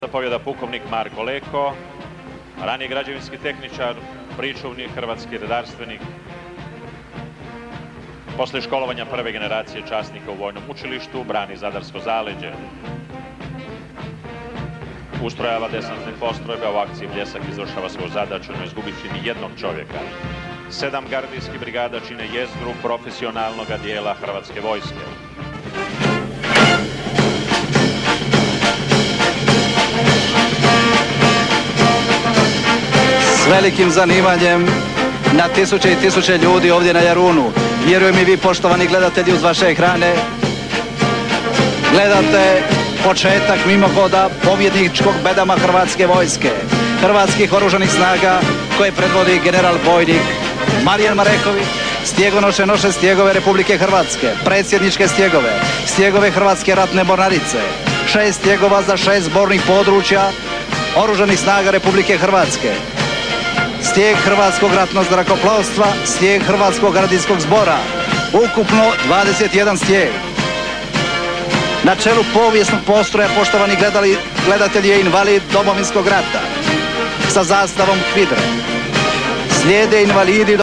Zapovjeda pukovnik Marko Leko, ranije građevinski tehničar, pričuvnik, hrvatski redarstvenik. Posle školovanja prve generacije časnika u vojnom učilištu, brani Zadarsko zaleđe. Ustrojava desantne postrojbe, u akciji Bljesak izvršava svoju zadaću, ne izgubivši ni jednog čovjeka. 7 gardijskih brigada čine jezgru profesionalnog dijela Hrvatske vojske. S velikim zanimanjem na tisuće i tisuće ljudi ovdje na Jarunu. Vjerujem i vi, poštovani gledatelji, uz vaše ekrane gledate početak mimohoda pobjedničkog bedama Hrvatske vojske, Hrvatskih oružanih snaga koje predvodi general bojnik Marijan Mareković. Stjegonoše noše stjegove Republike Hrvatske, predsjedničke stjegove, stjegove Hrvatske ratne mornarice, 6 stjegova za 6 zbornih područja Oružanih snaga Republike Hrvatske, stijeg Hrvatskog ratnog zrakoplovstva, stijeg Hrvatskog gardijskog zbora, ukupno 21 stijeg. Na čelu povijesnog postroja, poštovani gledatelji, je invalid Domovinskog rata sa zastavom HVIDRA-e. Slijede invalidi